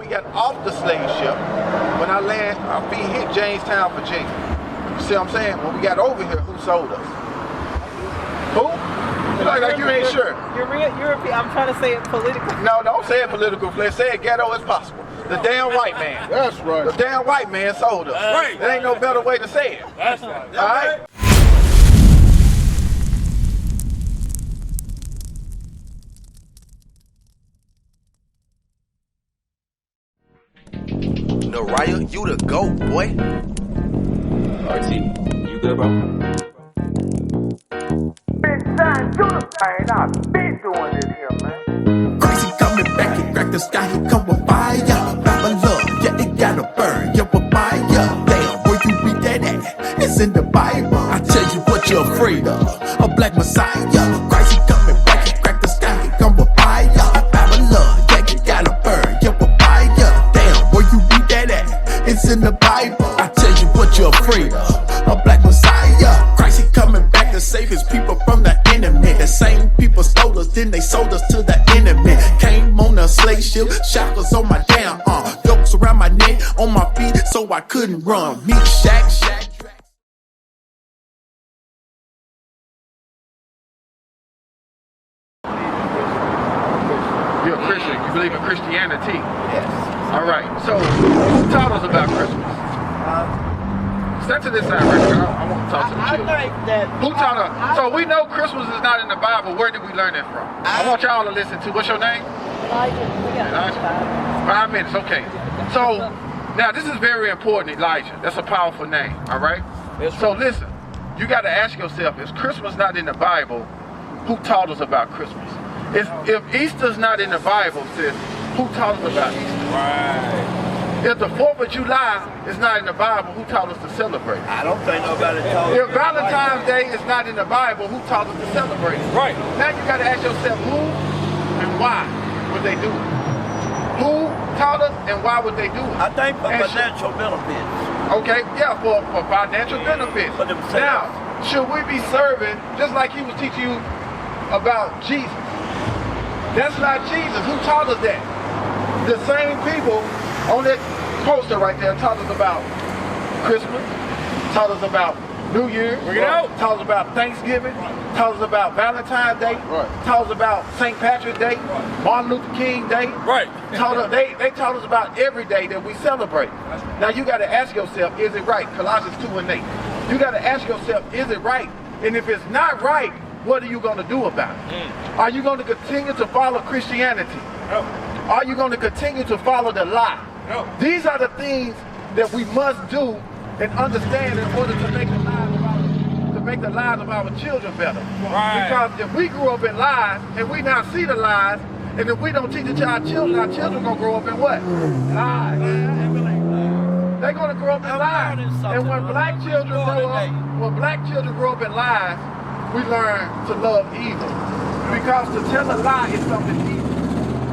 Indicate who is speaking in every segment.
Speaker 1: got off the slave ship, when our feet hit Jamestown, Virginia. You see what I'm saying? When we got over here, who sold us? Who? Like you ain't sure.
Speaker 2: You're European. I'm trying to say it politically.
Speaker 1: No, don't say it political. Let's say it ghetto as possible. The damn white man.
Speaker 3: That's right.
Speaker 1: The damn white man sold us.
Speaker 3: Right.
Speaker 1: There ain't no better way to say it.
Speaker 3: That's right.
Speaker 1: All right?
Speaker 4: No, Raya, you the GOAT, boy.
Speaker 5: RT, you good, bro?
Speaker 6: Benzion, do the thing. I've been doing this here, man.
Speaker 7: Crazy coming back, he crack the sky, he come with fire. Babylon, yeah, it gotta burn, yeah, with fire. Damn, where you read that at? It's in the Bible. I tell you what you're afraid of, a black messiah. Crazy coming back, he crack the sky, he come with fire. Babylon, yeah, it gotta burn, yeah, with fire. Damn, where you read that at? It's in the Bible. I tell you what you're afraid of, a black messiah. Christ, he coming back to save his people from the enemy. The same people stole us, then they sold us to the enemy. Came on a slave ship, shackles on my damn arm, yokes around my neck, on my feet, so I couldn't run. Meat shack.
Speaker 1: You're a Christian. You believe in Christianity? Yes. All right. So, who taught us about Christmas? Step to this side right here. I want to talk to the children.
Speaker 2: I think that...
Speaker 1: Who taught us? So, we know Christmas is not in the Bible. Where did we learn that from? I want y'all to listen to. What's your name? Elijah. 5 minutes. Okay. So, now this is very important, Elijah. That's a powerful name. All right? So, listen. You got to ask yourself, is Christmas not in the Bible? Who taught us about Christmas? If Easter's not in the Bible, sis, who taught us about Easter?
Speaker 3: Right.
Speaker 1: If the 4th of July is not in the Bible, who taught us to celebrate?
Speaker 3: I don't think nobody told
Speaker 1: If Valentine's Day is not in the Bible, who taught us to celebrate?
Speaker 3: Right.
Speaker 1: Now you got to ask yourself, who and why would they do it? Who taught us and why would they do it?
Speaker 3: I think for financial benefits.
Speaker 1: Okay, yeah, for financial benefits.
Speaker 3: For themselves.
Speaker 1: Now, should we be serving, just like he was teaching you about Jesus? That's not Jesus. Who taught us that? The same people on that poster right there taught us about Christmas, taught us about New Year, taught us about Thanksgiving, taught us about Valentine's Day, taught us about St. Patrick's Day, Martin Luther King Day.
Speaker 3: Right.
Speaker 1: They taught us about every day that we celebrate. Now you got to ask yourself, is it right? Colossians 2:8. You got to ask yourself, is it right? And if it's not right, what are you going to do about it? Are you going to continue to follow Christianity?
Speaker 3: No.
Speaker 1: Are you going to continue to follow the lie?
Speaker 3: No.
Speaker 1: These are the things that we must do and understand in order to make the lives of our children better.
Speaker 3: Right.
Speaker 1: Because if we grew up in lies and we now see the lies, and if we don't teach it to our children going to grow up in what? Lies. They're going to grow up in lies. And when black children grow up in lies, we learn to love evil. Because to tell a lie is something evil.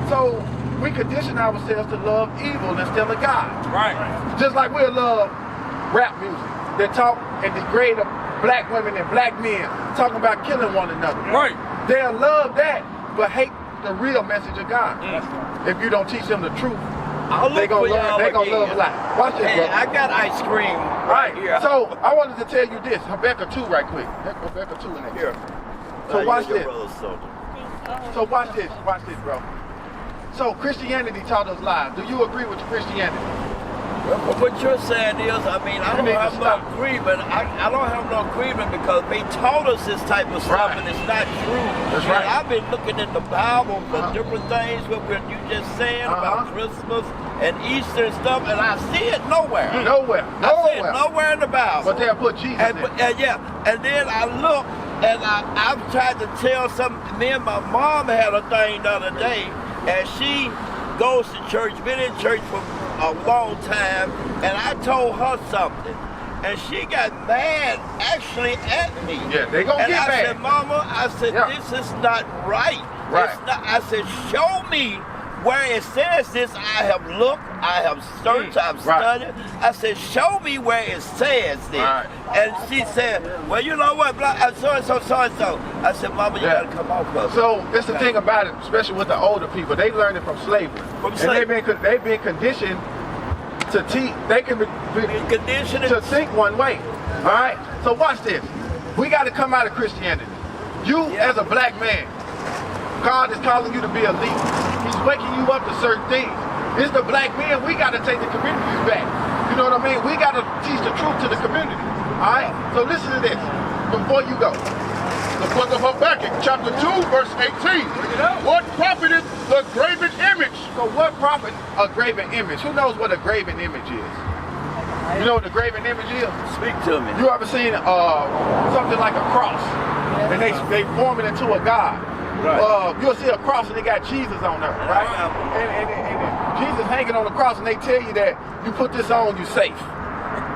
Speaker 1: So we condition ourselves to love evil instead of God.
Speaker 3: Right.
Speaker 1: Just like we'll love rap music that talk and degrade black women and black men talking about killing one another.
Speaker 3: Right.
Speaker 1: They'll love that, but hate the real message of God. If you don't teach them the truth, they're going to love life. Watch this, bro.
Speaker 3: I got ice cream right here.
Speaker 1: So I wanted to tell you this. Habakkuk 2 right quick. Habakkuk 2 in there. Here. So watch this. So watch this, bro. So Christianity taught us lies. Do you agree with Christianity?
Speaker 3: Well, what you're saying is, I mean, I don't have no agreement. I don't have no agreement because they taught us this type of stuff and it's not true.
Speaker 1: That's right.
Speaker 3: I've been looking in the Bible for different things, what you just saying about Christmas and Easter and stuff, and I see it nowhere.
Speaker 1: Nowhere.
Speaker 3: I see it nowhere in the Bible.
Speaker 1: But they'll put Jesus in.
Speaker 3: And then I look, and I've tried to tell me and my mom had a thing the other day, and she goes to church, been in church for a long time, and I told her something, and she got mad actually at me.
Speaker 1: Yeah, they gonna get mad.
Speaker 3: And I said, Mama, this is not right.
Speaker 1: Right.
Speaker 3: It's not, I said, show me where it says this, I have looked, I have searched, I've studied. I said, show me where it says this.
Speaker 1: Right.
Speaker 3: And she said, well, you know what, so-and-so, so-and-so. I said, Mama, you gotta come off of it.
Speaker 1: So that's the thing about it, especially with the older people. They learned it from slavery. They've been conditioned to teach. They can be
Speaker 3: conditioned
Speaker 1: to think one way. All right. So watch this. We got to come out of Christianity. You, as a black man, God is calling you to be a leader. He's waking you up to certain things. It's the black men. We got to take the communities back. You know what I mean? We got to teach the truth to the community. All right. So listen to this before you go.
Speaker 8: The book of Habakkuk, chapter 2, verse 18. What profited the graven image?
Speaker 1: So what profit a graven image? Who knows what a graven image is? You know what the graven image is?
Speaker 3: Speak to me.
Speaker 1: You ever seen something like a cross? And they form it into a god. Right. You'll see a cross and they got Jesus on there, right? And Jesus hanging on the cross and they tell you that you put this on, you safe.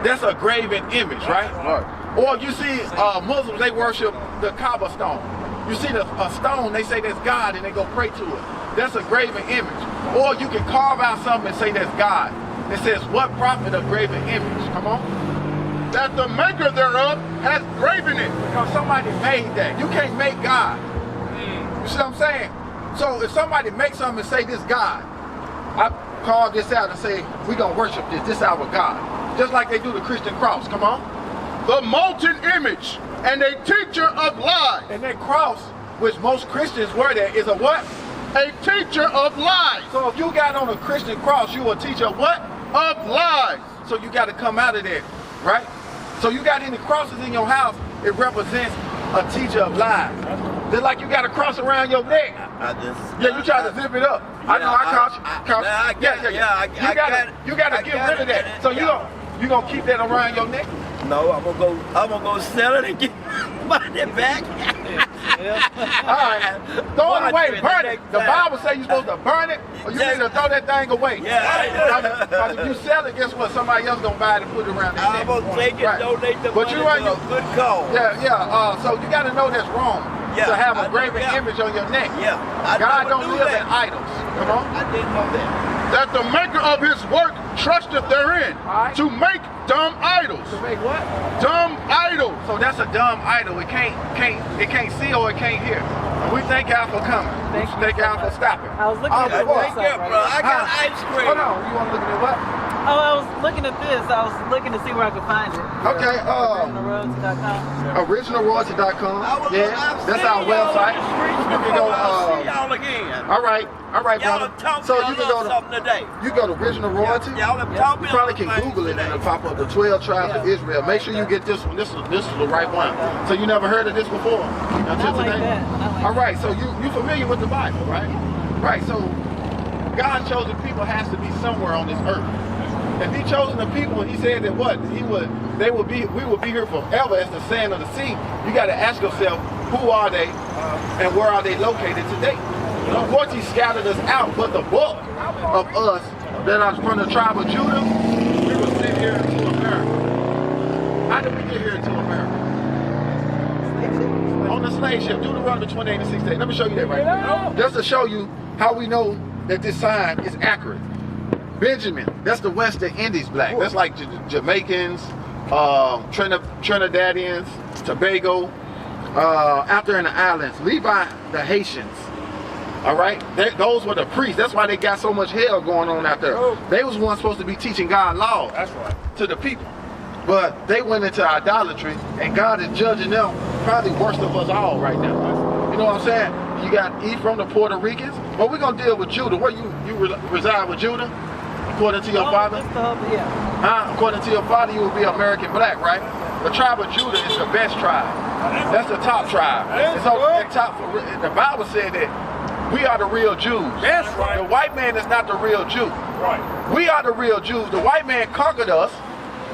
Speaker 1: That's a graven image, right? Or you see Muslims, they worship the Kaaba stone. You see a stone, they say that's God and they go pray to it. That's a graven image. Or you can carve out something and say that's God. It says, what profit a graven image? Come on.
Speaker 8: That the maker thereof has graven it.
Speaker 1: Because somebody made that. You can't make God. You see what I'm saying? So if somebody makes something and say this God, I carve this out and say, we're going to worship this. This is our God. Just like they do the Christian cross. Come on.
Speaker 8: The molten image and a teacher of lies.
Speaker 1: And that cross, which most Christians wear there, is a what?
Speaker 8: A teacher of lies.
Speaker 1: So if you got on a Christian cross, you a teacher of what?
Speaker 8: Of lies.
Speaker 1: So you got to come out of there, right? So you got any crosses in your house, it represents a teacher of lies. Just like you got a cross around your neck. You try to zip it up. I know, I caught you. You got to get rid of that. So you gonna keep that around your neck?
Speaker 3: No, I'm gonna go sell it and get money back.
Speaker 1: All right, throw it away, burn it. The Bible says you're supposed to burn it, or you need to throw that thing away. Because if you sell it, guess what? Somebody else gonna buy it and put it around their neck.
Speaker 3: I'm gonna take it, donate the money to a good cause.
Speaker 1: So you got to know that's wrong. To have a graven image on your neck. God don't live in idols. Come on.
Speaker 3: I didn't know that.
Speaker 8: That the maker of his work trusteth therein to make dumb idols.
Speaker 1: To make what?
Speaker 8: Dumb idols.
Speaker 1: So that's a dumb idol. It can't see or it can't hear. And we thank y'all for coming. Thank y'all for stopping.
Speaker 2: I was looking at the website.
Speaker 3: Bro, I got ice cream.
Speaker 1: Hold on. You want to look at what?
Speaker 2: Oh, I was looking at this. I was looking to see where I could find it.
Speaker 1: Okay.
Speaker 2: OriginalRoads.com.
Speaker 1: OriginalRoyalty.com. Yeah, that's our website. You can go.
Speaker 3: See y'all again.
Speaker 1: All right,
Speaker 3: y'all
Speaker 1: brother. So you can go to
Speaker 3: something today.
Speaker 1: You go to Original Royalty.
Speaker 3: Y'all have taught me.
Speaker 1: You probably can Google it and it'll pop up the 12 tribes of Israel. Make sure you get this one. This is the right one. So you never heard of this before until today. All right. So you familiar with the Bible, right? Right. So God's chosen people has to be somewhere on this earth. If He chosen the people, He said that what we will be here forever as the sand of the sea. You got to ask yourself, who are they, and where are they located today? Of course, He scattered us out, but the bulk of us that are from the tribe of Judah, we were sent here into America. How did we get here into America? On the slave ship, Deuteronomy 28 and 16. Let me show you that right now. Just to show you how we know that this sign is accurate. Benjamin, that's the West Indies black. That's like Jamaicans, Trinidadians, Tobago, out there in the islands. Levi, the Haitians. All right, those were the priests. That's why they got so much hell going on out there. They was once supposed to be teaching God law to the people, but they went into idolatry, and God is judging them probably worse of us all right now. You know what I'm saying? You got Ephraim, the Puerto Ricans, but we're gonna deal with Judah. Where you reside with Judah? According to your father? According to your father, you would be American black, right? The tribe of Judah is the best tribe. That's the top tribe. The Bible said that we are the real Jews.
Speaker 8: That's right.
Speaker 1: The white man is not the real Jew.
Speaker 8: Right.
Speaker 1: We are the real Jews. The white man conquered us,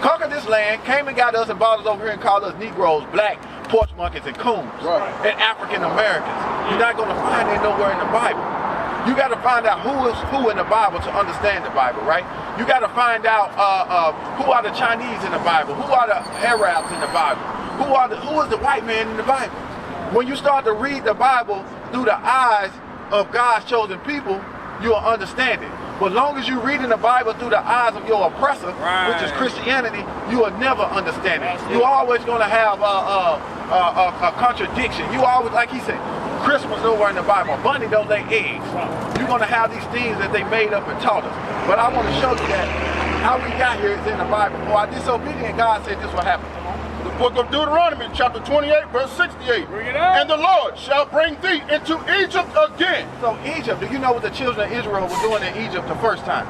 Speaker 1: conquered this land, came and got us and brought us over here and called us Negroes, black, porch monkeys, and coons, and African Americans. You're not going to find it nowhere in the Bible. You got to find out who is who in the Bible to understand the Bible, right? You got to find out who are the Chinese in the Bible, who are the Arabs in the Bible, who is the white man in the Bible. When you start to read the Bible through the eyes of God's chosen people, you'll understand it. But long as you're reading the Bible through the eyes of your oppressor, which is Christianity, you will never understand it. You're always going to have a contradiction. You always, like he said, Christmas nowhere in the Bible. Bunny don't lay eggs. You're going to have these things that they made up and taught us. But I want to show you that how we got here is in the Bible. For our disobedience, God said this will happen.
Speaker 8: The book of Deuteronomy, chapter 28, verse 68.
Speaker 2: Bring it out.
Speaker 8: And the Lord shall bring thee into Egypt again.
Speaker 1: So Egypt, do you know what the children of Israel were doing in Egypt the first time?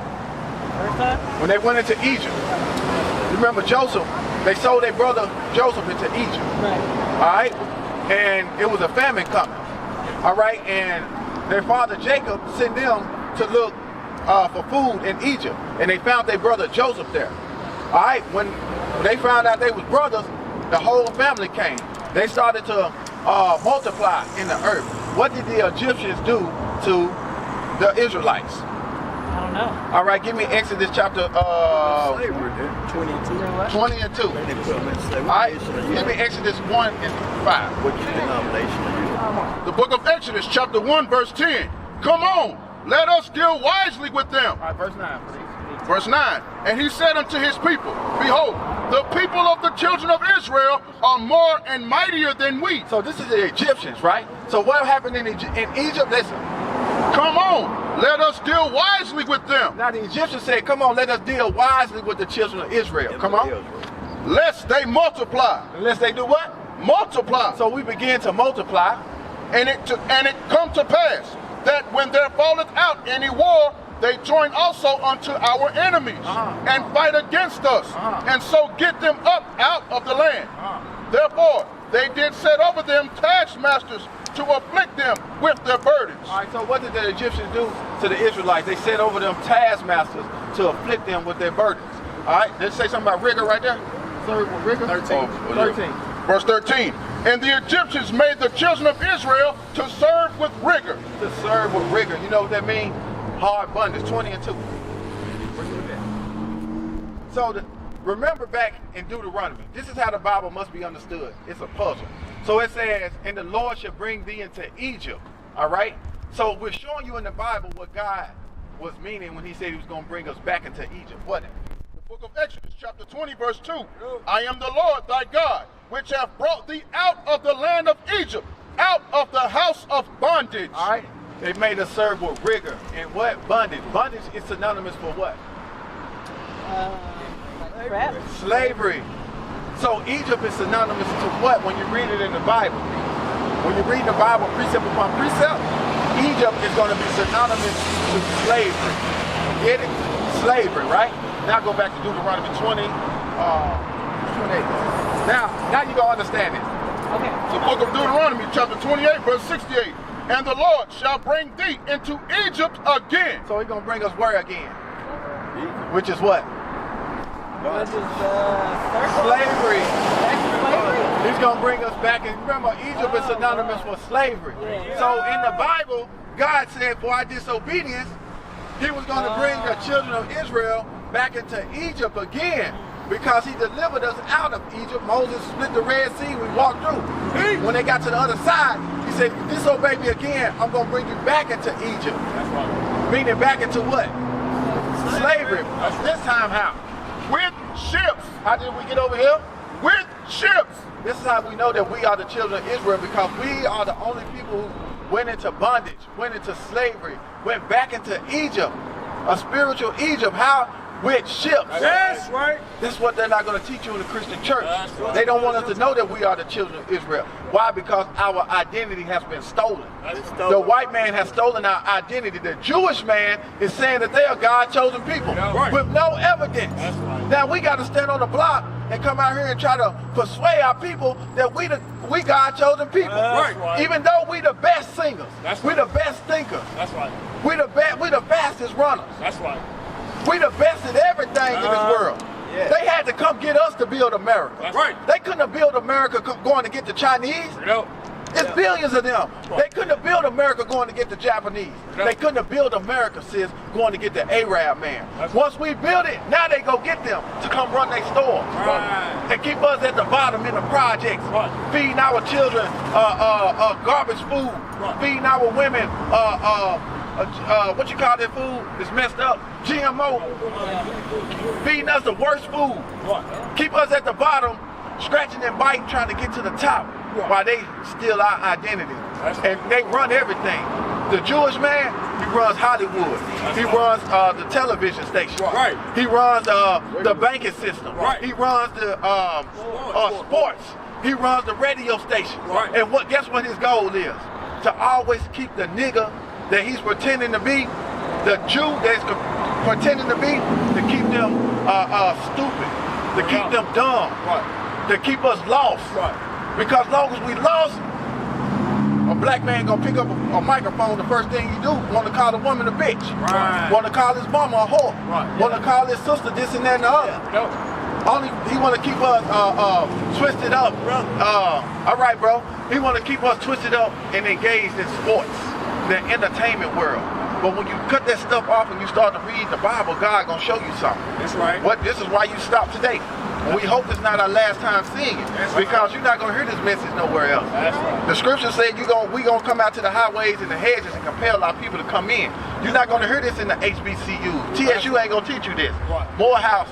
Speaker 2: First time?
Speaker 1: When they went into Egypt. You remember Joseph, they sold their brother Joseph into Egypt.
Speaker 2: Right.
Speaker 1: All right? And it was a famine coming. All right? And their father Jacob sent them to look for food in Egypt. And they found their brother Joseph there. All right? When they found out they was brothers, the whole family came. They started to multiply in the earth. What did the Egyptians do to the Israelites?
Speaker 2: I don't know.
Speaker 1: All right, give me Exodus chapter
Speaker 3: 20 and 2.
Speaker 1: 20 and 2. All right, give me Exodus 1 and 5.
Speaker 3: Which denomination are you?
Speaker 8: The book of Exodus, chapter 1, verse 10. Come on, let us deal wisely with them.
Speaker 1: All right, verse 9, please.
Speaker 8: Verse 9. And he said unto his people, behold, the people of the children of Israel are more and mightier than we.
Speaker 1: So this is the Egyptians, right? So what happened in Egypt? Listen.
Speaker 8: Come on, let us deal wisely with them.
Speaker 1: Now the Egyptians said, come on, let us deal wisely with the children of Israel. Come on.
Speaker 8: Lest they multiply.
Speaker 1: Unless they do what?
Speaker 8: Multiply.
Speaker 1: So we begin to multiply.
Speaker 8: And it come to pass that when there falleth out any war, they join also unto our enemies and fight against us, and so get them up out of the land. Therefore, they did set over them taskmasters to afflict them with their burdens.
Speaker 1: All right, so what did the Egyptians do to the Israelites? They set over them taskmasters to afflict them with their burdens. All right, let's say something about rigor right there. Serve with rigor. 13. 13.
Speaker 8: Verse 13. And the Egyptians made the children of Israel to serve with rigor.
Speaker 1: To serve with rigor. You know what that means? Hard bondage. 20 and 2. So remember back in Deuteronomy, this is how the Bible must be understood. It's a puzzle. So it says, and the Lord shall bring thee into Egypt. All right? So we're showing you in the Bible what God was meaning when he said he was going to bring us back into Egypt. What?
Speaker 8: The book of Exodus, chapter 20, verse 2. I am the Lord thy God, which have brought thee out of the land of Egypt, out of the house of bondage.
Speaker 1: All right? They made us serve with rigor. And what? Bondage. Bondage is synonymous for what? Slavery. So Egypt is synonymous to what when you read it in the Bible? When you read the Bible precept upon precept, Egypt is going to be synonymous to slavery. Get it? Slavery, right? Now go back to Deuteronomy 20, 28. Now you're going to understand it.
Speaker 2: Okay.
Speaker 8: The book of Deuteronomy, chapter 28, verse 68. And the Lord shall bring thee into Egypt again.
Speaker 1: So he's going to bring us where again? Which is what?
Speaker 2: Which is
Speaker 1: slavery.
Speaker 2: slavery.
Speaker 1: He's going to bring us back. And remember, Egypt is synonymous for slavery.
Speaker 2: Yeah.
Speaker 1: So in the Bible, God said for our disobedience, he was going to bring the children of Israel back into Egypt again. Because he delivered us out of Egypt. Moses split the Red Sea, we walked through. When they got to the other side, he said, if you disobey me again, I'm going to bring you back into Egypt. That's right. Meaning back into what? Slavery. This time how?
Speaker 8: With ships.
Speaker 1: How did we get over here?
Speaker 8: With ships.
Speaker 1: This is how we know that we are the children of Israel, because we are the only people who went into bondage, went into slavery, went back into Egypt, a spiritual Egypt. How? With ships.
Speaker 8: That's right.
Speaker 1: This is what they're not going to teach you in the Christian church. Right. They don't want us to know that we are the children of Israel. Why? Because our identity has been stolen. The white man has stolen our identity. The Jewish man is saying that they are God's chosen people with no evidence. Right. Now we got to stand on the block and come out here and try to persuade our people that we God's chosen people.
Speaker 8: Right.
Speaker 1: Even though we the best singers, we the best thinkers.
Speaker 8: That's right.
Speaker 1: We the fastest runners.
Speaker 8: That's right.
Speaker 1: We the best at everything in this world. Yeah. They had to come get us to build America.
Speaker 8: That's right.
Speaker 1: They couldn't have built America going to get the Chinese.
Speaker 8: No.
Speaker 1: It's billions of them. They couldn't have built America going to get the Japanese. They couldn't have built America, sis, going to get the Arab man. Once we build it, now they go get them to come run their stores. Right. And keep us at the bottom in the projects. Right. Feeding our children garbage food. Right. Feeding our women what you call that food? It's messed up. GMO. Feeding us the worst food. Keep us at the bottom, scratching and biting, trying to get to the top, while they steal our identity. And they run everything. The Jewish man, he runs Hollywood. He runs the television station.
Speaker 8: Right.
Speaker 1: He runs the banking system.
Speaker 8: Right.
Speaker 1: He runs the sports. He runs the radio station.
Speaker 8: Right.
Speaker 1: And guess what his goal is? To always keep the nigga that he's pretending to be, the Jew that's pretending to be, to keep them stupid, to keep them dumb, to keep us lost. Because as long as we lost, a black man gonna pick up a microphone, the first thing you do, wanna call a woman a bitch. Wanna call his mama a whore. Wanna call his sister this and that and the other. Only he wanna keep us twisted up. All right, bro. He wanna keep us twisted up and engaged in sports, the entertainment world. But when you cut that stuff off and you start to read the Bible, God gonna show you something.
Speaker 8: That's right.
Speaker 1: This is why you stop today. We hope it's not our last time seeing it, because you're not gonna hear this message nowhere else. The scripture said we gonna come out to the highways and the hedges and compel our people to come in. You're not gonna hear this in the HBCU. TSU ain't gonna teach you this. Morehouse,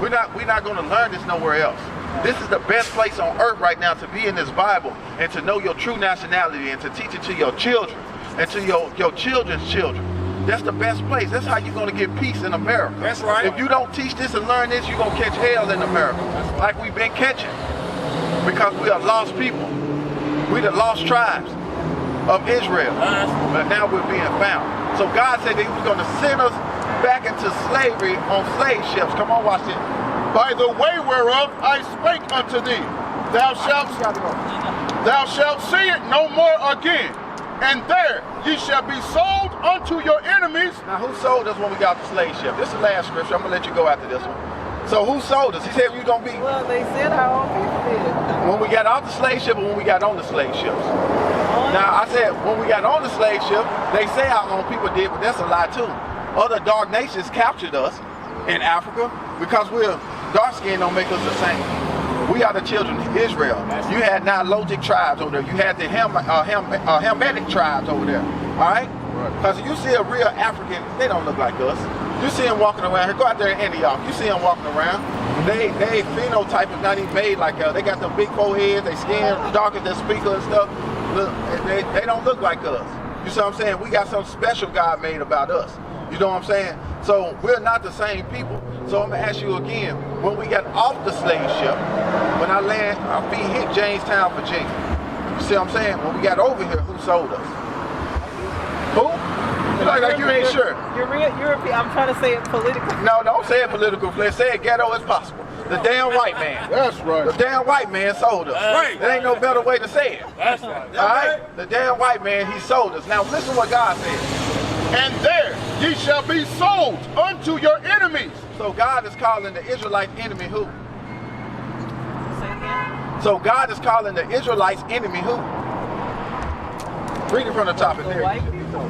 Speaker 1: we're not gonna learn this nowhere else. This is the best place on earth right now to be in this Bible and to know your true nationality and to teach it to your children and to your children's children. That's the best place. That's how you're going to get peace in America.
Speaker 8: That's right.
Speaker 1: If you don't teach this and learn this, you're going to catch hell in America. Like we've been catching. Because we are lost people. We the lost tribes of Israel. But now we're being found. So God said that he was going to send us back into slavery on slave ships. Come on, watch this.
Speaker 8: By the way whereof I spake unto thee, thou shalt see it no more again. And there ye shall be sold unto your enemies.
Speaker 1: Now who sold us when we got the slave ship? This is the last scripture. I'm going to let you go after this one. So who sold us? He said we going to be...
Speaker 2: Well, they said our own people did.
Speaker 1: When we got off the slave ship or when we got on the slave ships? Now I said when we got on the slave ship, they say our own people did, but that's a lie too. Other dark nations captured us in Africa because we're dark skin don't make us the same. We are the children of Israel. You had Nilotic tribes over there. You had the Hamitic tribes over there. All right? Because you see a real African, they don't look like us. You see them walking around here. Go out there in Antioch. You see them walking around. They phenotype is not even made like us. They got them big foreheads. They skin dark as their speaker and stuff. Look, they don't look like us. You see what I'm saying? We got something special God made about us. You know what I'm saying? So we're not the same people. So I'm going to ask you again, when we got off the slave ship, when I land, our feet hit Jamestown, Virginia. You see what I'm saying? When we got over here, who sold us? Who? Like you ain't sure.
Speaker 2: You're European. I'm trying to say it politically.
Speaker 1: No, don't say it political. Let's say it ghetto as possible. The damn white man.
Speaker 8: That's right.
Speaker 1: The damn white man sold us.
Speaker 8: Right.
Speaker 1: There ain't no better way to say it.
Speaker 8: That's right.
Speaker 1: All right? The damn white man, he sold us. Now listen what God said.
Speaker 8: And there ye shall be sold unto your enemies.
Speaker 1: So God is calling the Israelites enemy who?
Speaker 2: Say again.
Speaker 1: So God is calling the Israelites enemy who? Read it from the top.
Speaker 2: The white people.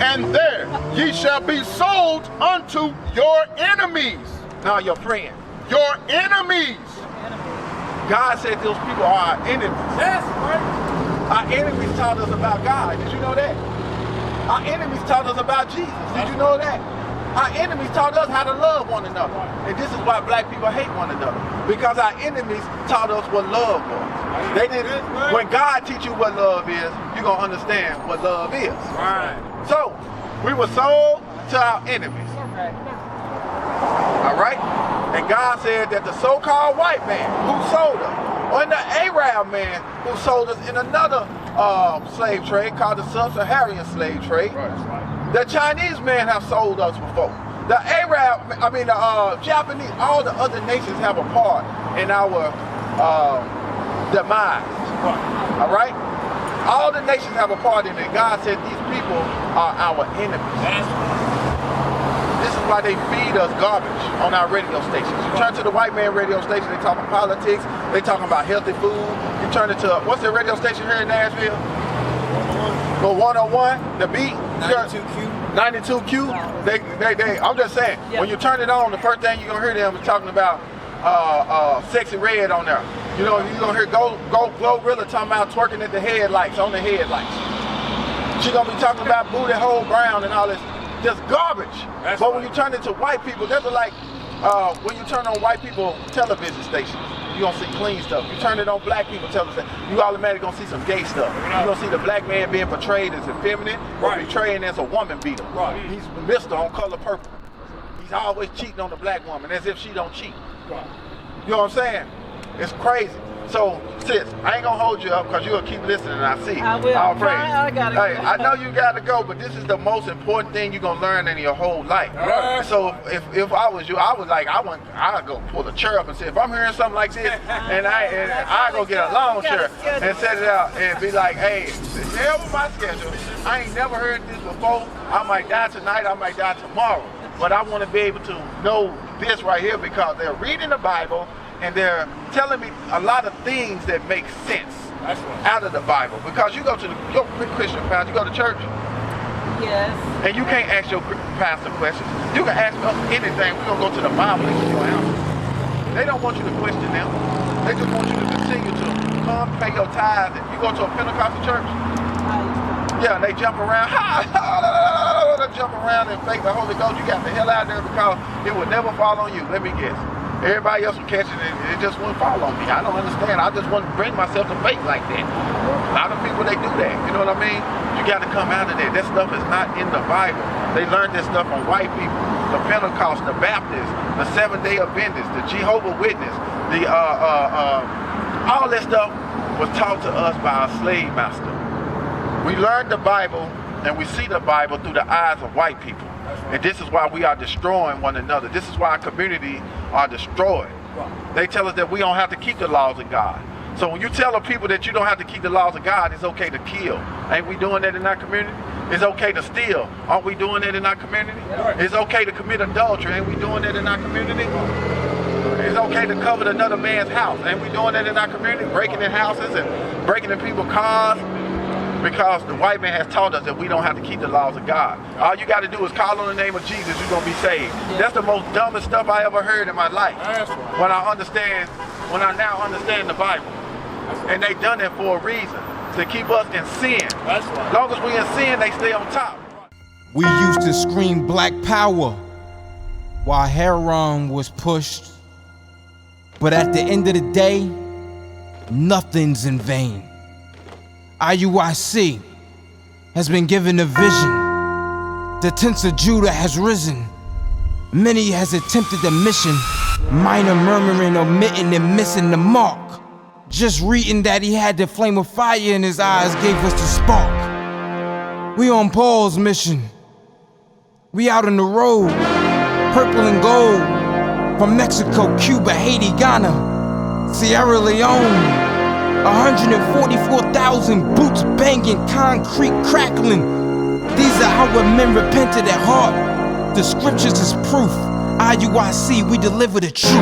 Speaker 8: And there ye shall be sold unto your enemies.
Speaker 1: No, your friend.
Speaker 8: Your enemies.
Speaker 1: God said those people are our enemies.
Speaker 8: That's right.
Speaker 1: Our enemies taught us about God. Did you know that? Our enemies taught us about Jesus. Did you know that? Our enemies taught us how to love one another. And this is why black people hate one another. Because our enemies taught us what love was. They didn't. When God teach you what love is, you're going to understand what love is.
Speaker 8: Right.
Speaker 1: So, we were sold to our enemies. All right? And God said that the so-called white man who sold us, or the Arab man who sold us in another slave trade called the Sub-Saharan slave trade. Right. The Chinese men have sold us before. The Japanese, all the other nations have a part in our demise. Right. All right? All the nations have a part in it. God said these people are our enemies. This is why they feed us garbage on our radio stations. You turn to the white man radio station, they talking politics, they talking about healthy food. You turn it to, what's the radio station here in Nashville? 101, the beat.
Speaker 3: 92Q.
Speaker 1: 92Q. They I'm just saying, when you turn it on, the first thing you're gonna hear them is talking about Sexy Red on there. You know, you're gonna hear Glorilla talking about twerking at the headlights, on the headlights. She gonna be talking about booty hole brown and all this, just garbage. But when you turn it to white people, that's like when you turn on white people television stations, you gonna see clean stuff. You turn it on black people television, you automatically gonna see some gay stuff. You gonna see the black man being portrayed as effeminate or portrayed as a woman beater. He's Mr. on Color Purple. He's always cheating on the black woman as if she don't cheat. You know what I'm saying? It's crazy. So, sis, I ain't gonna hold you up because you'll keep listening, I see.
Speaker 2: I will.
Speaker 1: All praise.
Speaker 2: I gotta go.
Speaker 1: Hey, I know you gotta go, but this is the most important thing you're gonna learn in your whole life. So if I was you, I was like, I'd go pull a chair up and say, if I'm hearing something like this, and I go get a lawn chair and set it out and be like, hey, hell with my schedule. I ain't never heard this before. I might die tonight, I might die tomorrow. But I want to be able to know this right here because they're reading the Bible and they're telling me a lot of things that make sense out of the Bible. Because you go to your Christian pastor, you go to church.
Speaker 2: Yes.
Speaker 1: And you can't ask your pastor questions. You can ask them anything. We're going to go to the Bible and give you an answer. They don't want you to question them. They just want you to continue to come pay your tithes. You go to a Pentecostal church. Yeah, they jump around. They jump around and fake the Holy Ghost. You got the hell out of there because it would never fall on you. Let me guess. Everybody else would catch it and it just wouldn't fall on me. I don't understand. I just wouldn't bring myself to faith like that. A lot of people, they do that. You know what I mean? You got to come out of there. That stuff is not in the Bible. They learned this stuff from white people, the Pentecost, the Baptists, the Seventh-day Adventists, the Jehovah's Witness, the all that stuff was taught to us by our slave master. We learned the Bible and we see the Bible through the eyes of white people. And this is why we are destroying one another. This is why our community are destroyed. They tell us that we don't have to keep the laws of God. So when you tell the people that you don't have to keep the laws of God, it's okay to kill. Ain't we doing that in our community? It's okay to steal. Aren't we doing that in our community? It's okay to commit adultery. Ain't we doing that in our community? It's okay to covet another man's house. Ain't we doing that in our community? Breaking in houses and breaking in people's cars. Because the white man has taught us that we don't have to keep the laws of God. All you got to do is call on the name of Jesus, you're going to be saved. That's the most dumbest stuff I ever heard in my life. When I now understand the Bible. And they done it for a reason, to keep us in sin. As long as we in sin, they stay on top.
Speaker 9: We used to scream black power while heroin was pushed. But at the end of the day, nothing's in vain. IUIC has been given a vision. The tents of Judah has risen. Many has attempted the mission. Minor murmuring, omitting, and missing the mark. Just reading that he had the flame of fire in his eyes gave us the spark. We on Paul's mission. We out on the road, purple and gold. From Mexico, Cuba, Haiti, Ghana, Sierra Leone. 144,000 boots banging, concrete crackling. These are our men repented at heart. The scriptures is proof. IUIC, we deliver the truth.